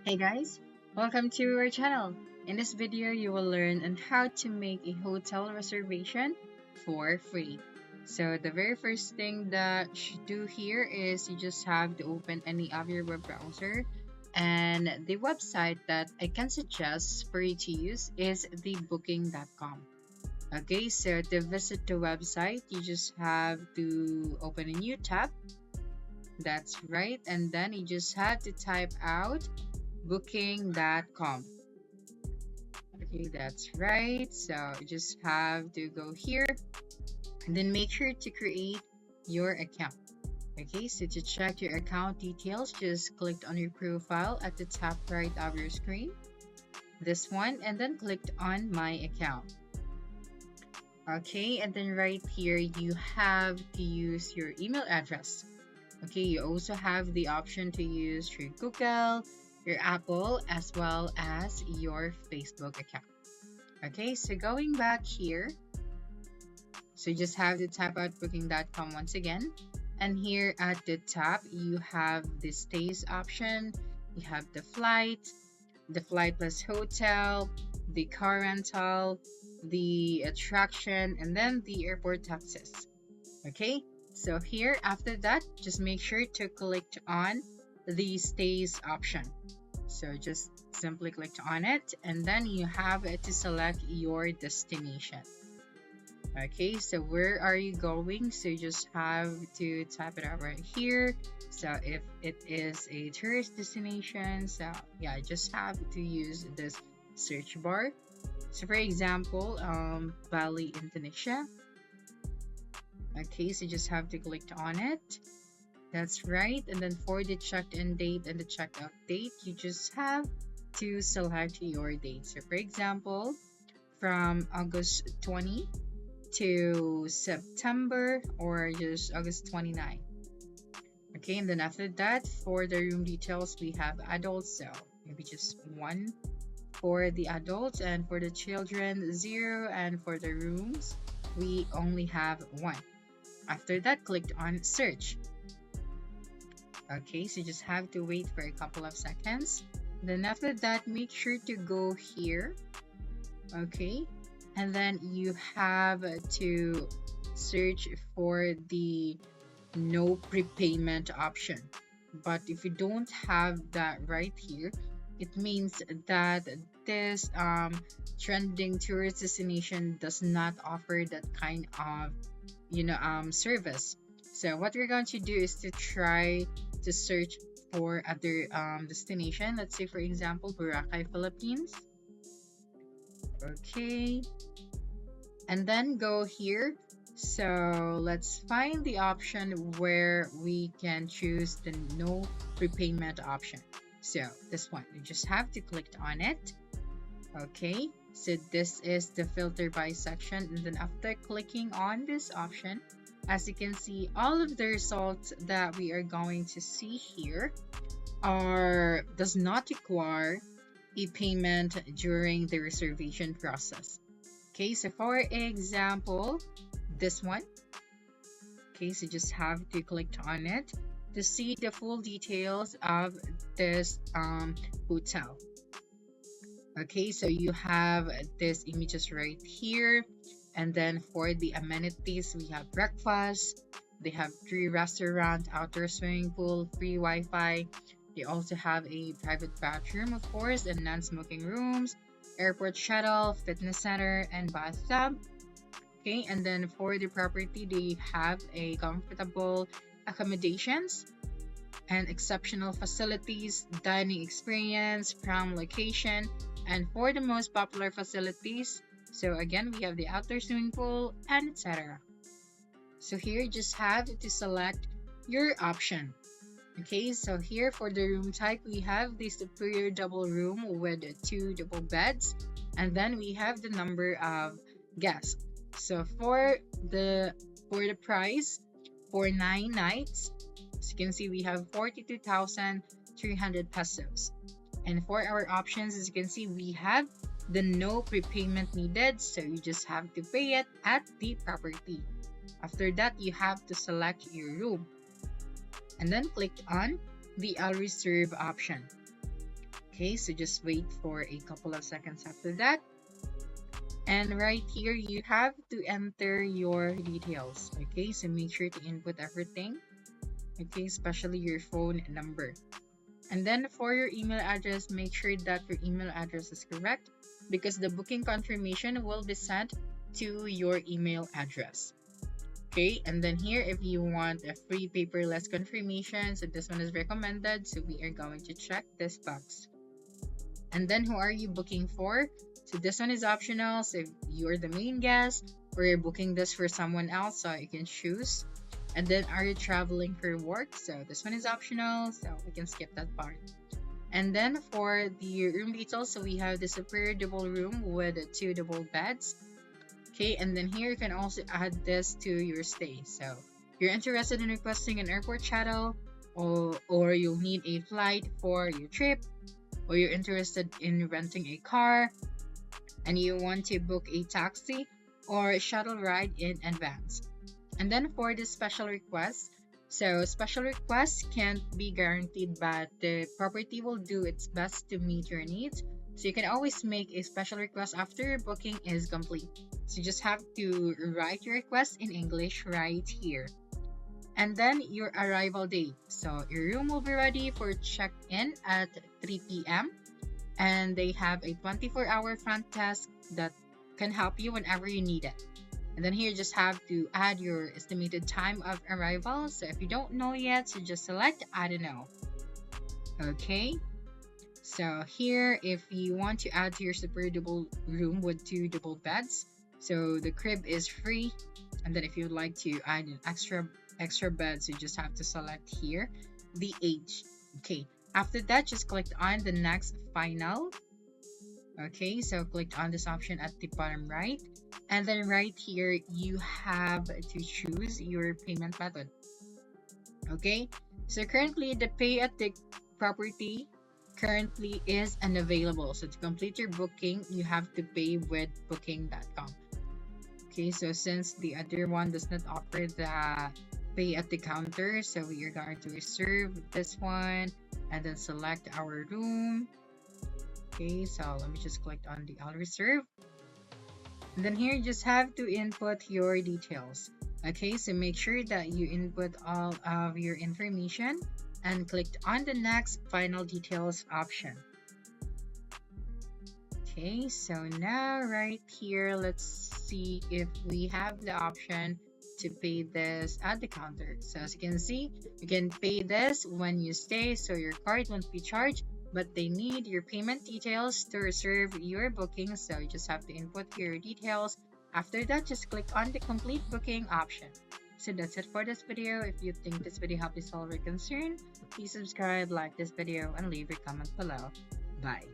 Hey guys, welcome to our channel. In this video, you will learn on how to make a hotel reservation for free. So the very first thing that you should do here is you just have to open any of your web browser, and the website that I can suggest for you to use is the booking.com. Okay, so to visit the website, you just have to open a new tab. That's right, and then you just have to type out booking.com. Okay, that's right. So you just have to go here and then make sure to create your account. Okay, so to check your account details, just click on your profile at the top right of your screen, this one, and then click on my account. Okay, and then right here you have to use your email address. Okay, you also have the option to use your Google, your Apple, as well as your Facebook account. Okay, so going back here, so you just have to type out booking.com once again. And here at the top, you have the stays option, you have the flight plus hotel, the car rental, the attraction, and then the airport taxes. Okay, so here after that, just make sure to click on the stays option. So just simply click on it, and then you have to select your destination. Okay, so where are you going? So you just have to type it out right here. So if it is a tourist destination, so yeah, just have to use this search bar. So for example, Bali, Indonesia. Okay, so you just have to click on it. That's right. And then for the check-in date and the check-out date, you just have to select your date. So for example, from August 20 to September, or just August 29. Okay, and then after that, for the room details, we have adults, so maybe just one for the adults, and for the children, zero, and for the rooms, we only have one. After that, click on search. Okay, so you just have to wait for a couple of seconds. Then after that, make sure to go here. Okay, and then you have to search for the no prepayment option. But if you don't have that right here, it means that this trending tourist destination does not offer that kind of service. So what we're going to do is to try to search for other destination. Let's say for example Boracay, Philippines. Okay, and then go here. So let's find the option where we can choose the no prepayment option. So this one, you just have to click on it. Okay, so this is the filter by section, and then after clicking on this option, as you can see, all of the results that we are going to see here does not require a payment during the reservation process. Okay, so for example, this one. Okay, so just have to click on it to see the full details of this hotel. Okay, so you have these images right here, and then for the amenities, we have breakfast, they have 3 restaurant, outdoor swimming pool, free Wi-Fi. They also have a private bathroom, of course, and non-smoking rooms, airport shuttle, fitness center, and bathtub. Okay, and then for the property, they have a comfortable accommodations and exceptional facilities, dining experience, prime location, and for the most popular facilities, so again, we have the outdoor swimming pool and etc. So here you just have to select your option. Okay, so here for the room type, we have the superior double room with 2 double beds, and then we have the number of guests. So for the price for 9 nights, as you can see, we have 42,300 pesos. And for our options, as you can see, we have the no prepayment needed, so you just have to pay it at the property. After that, you have to select your room and then click on the I'll reserve option. Okay, so just wait for a couple of seconds after that. And right here, you have to enter your details. Okay, so make sure to input everything. Okay, especially your phone number. And then for your email address, make sure that your email address is correct because the booking confirmation will be sent to your email address. Okay, and then here, if you want a free paperless confirmation, so this one is recommended, so we are going to check this box. And then who are you booking for? So this one is optional, so if you're the main guest or you're booking this for someone else, so you can choose. And then are you traveling for work? So this one is optional, so we can skip that part. And then for the room details, so we have the superior double room with 2 double beds. Okay, and then here you can also add this to your stay. So if you're interested in requesting an airport shuttle, or you'll need a flight for your trip, or you're interested in renting a car and you want to book a taxi or a shuttle ride in advance. And then for the special requests, so special requests can't be guaranteed, but the property will do its best to meet your needs. So you can always make a special request after your booking is complete. So you just have to write your request in English right here. And then your arrival date. So your room will be ready for check-in at 3 p.m. And they have a 24-hour front desk that can help you whenever you need it. And then here you just have to add your estimated time of arrival. So if you don't know yet, so just select I don't know. Okay. So here, if you want to add to your super double room with 2 double beds, so the crib is free. And then if you'd like to add an extra bed, so you just have to select here the age. Okay. After that, just click on the next final. Okay, so click on this option at the bottom right. And then right here, you have to choose your payment method. Okay, so currently the pay at the property currently is unavailable. So to complete your booking, you have to pay with booking.com. Okay, so since the other one does not offer the pay at the counter, so we are going to reserve this one and then select our room. Okay, so let me just click on the I'll reserve. And then here you just have to input your details. Okay, so make sure that you input all of your information and click on the next final details option. Okay, so now right here, let's see if we have the option to pay this at the counter. So as you can see, you can pay this when you stay, so your card won't be charged, but they need your payment details to reserve your booking, so you just have to input your details. After that, just click on the complete booking option. So that's it for this video. If you think this video helped you solve your concern, please subscribe, like this video, and leave your comment below. Bye.